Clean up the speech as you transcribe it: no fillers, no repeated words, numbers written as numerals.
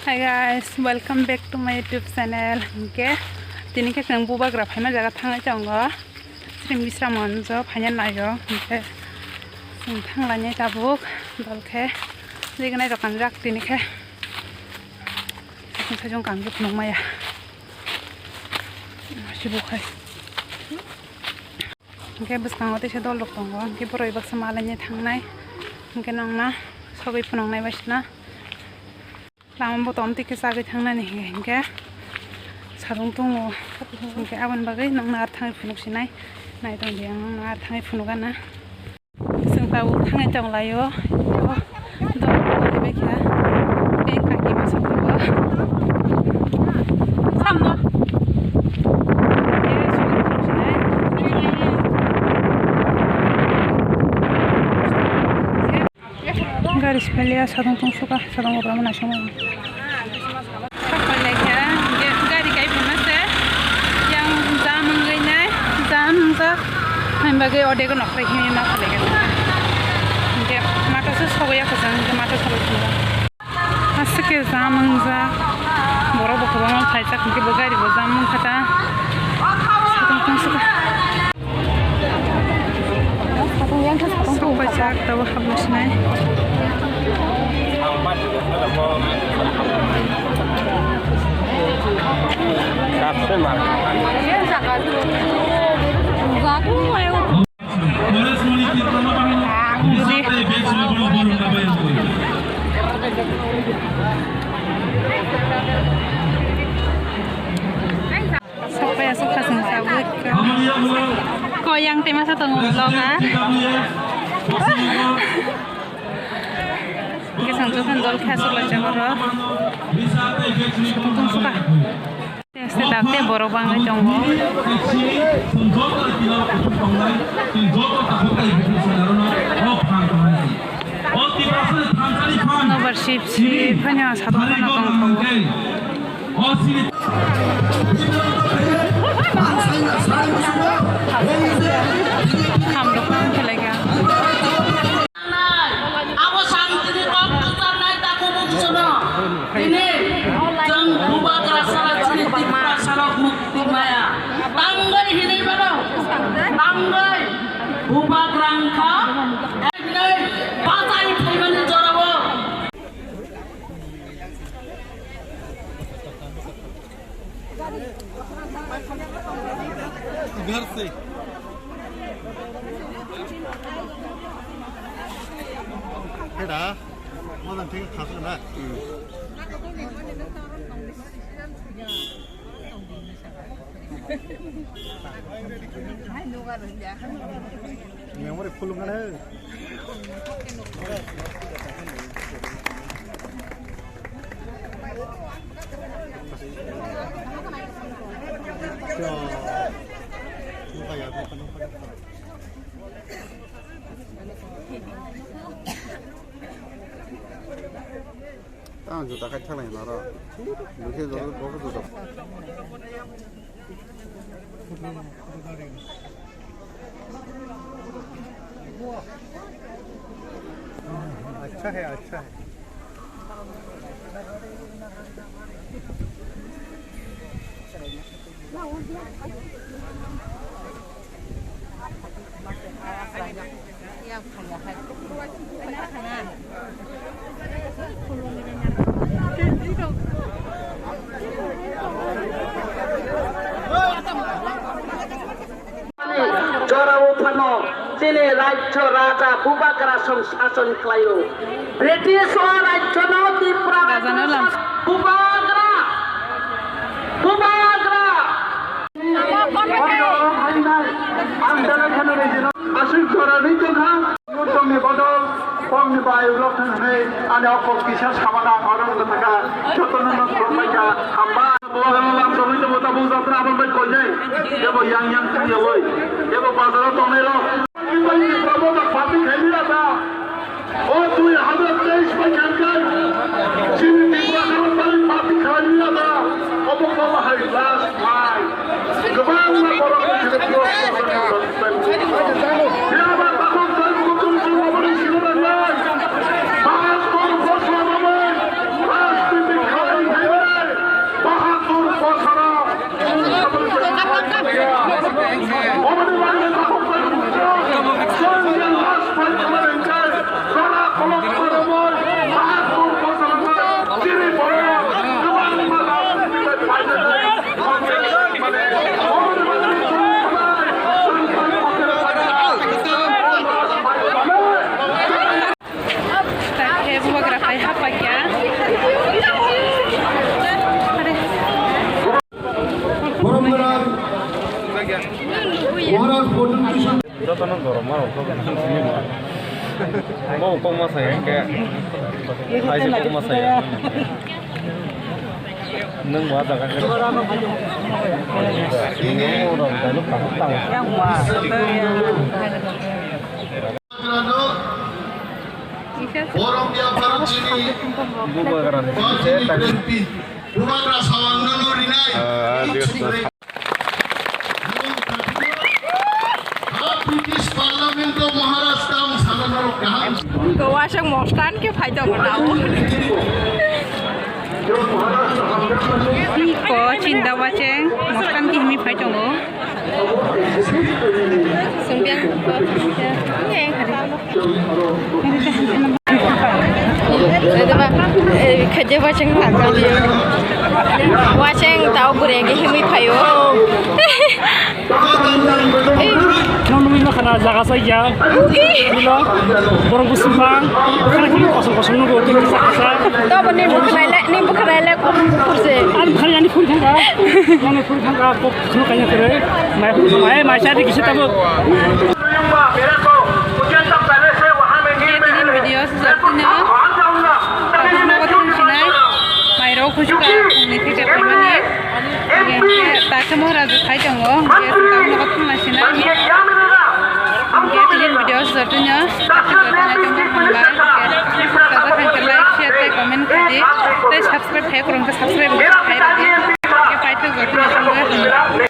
Hi guys, welcome back to my YouTube channel. Okay, tini ke kang buba graph hai ma jaga thang changga. Srim bisram onjo phanya nayo. Okay, sing thang lanye tabuk dal ke. Jignai rokan jak tini ke. Sing sajong kang ke phunong maya. Sibuk hai. Okay, bus kang ote se dol lok tongo. Okay, poroi bak samalanye thang nai. Okay, nong na sogai phunong nai basna. Lama botol tiket sagai thangna nih hingga sarung tungo hingga awan bagai nang nar thangai phunuk sinai nai tong dia nang nar thangai phunukana sing tahu thangai tong layo do be kya be kaki masuk tuwa samno garis pelia sarung tung suka sarung obra mana semua bagai ode ko nokre hini na khale ga de mata se soya ko jang de mata solo chula aske zamang za boro boko bama phaisa ke bagari bo zamang khata satung tang suka satung yang ka satung ko bachak to habus nai kapse mar Zaku ayo. Sampai suka sensabut. Kau yang tema satu ngomong Kita sanjung dol khasuk laja koro. Tung suka. Sedapte boro bangai jonggo. Membership si hanya satu orang घर से हेड़ा मतलब ठीक खास ना memory full होगा ना 땅 주다 같이 하나 나라 이렇게 저거 먹어도 돼 अच्छा है अच्छा है Sini Raja Raja Bubakra Shason Klayo British Raja Noti Praga Bubakra Asyik suara itu kan Nutong ni bodol Pong ni bayu blok ni Ada okok kisah sama nak orang kata Contohnya nak baca hamba Bawa langsung itu buta buta berapa berkau je Dia bawa yang dia boy Dia bawa pasal tu ni loh kita ini Prabowo tak parti kaya था और 2023 में जानकर चीनी निकालों पर parti kaya था अब वो कब है last line कबाल में बोला कि जो ये बात हम सब को तुम सब अपनी शिरोमणि बात को बोलना में राष्ट्रीय kok mas saya kayak aja kok mas saya neng buat agak ini orang dalam tahu yang buat Forum dia baru ini bukan karena saya tadi Rumah Rasawan Nurinai British Parliament of Maharashtra Salanarokah Goa sang Mostan ke phải chồng ở đâu? Có cinta wajeng, makan kini phải chồng ngô. Sung biang ko. Itu mah kerja wajeng apa dia? Wajeng tahu bureng ke himi payo. Nung nung kana jaga saja. Bila borong kusumbang, kana kini kosong nunggu tu bisa. Tahu benih bukan lele ko kurse. An khani ani phul thanga. Nang phul thanga ko khulu kanya kare. Mai cari kisi tabu. Video sepertinya माइरों खुश का नीति के प्रमाणे ये ताकि मोरा जो खाई जाऊँगा ये तब लोग तुम नशीना ये तीन video सेरtunya like share dan comment kali dan subscribe है करूँगा subscribe है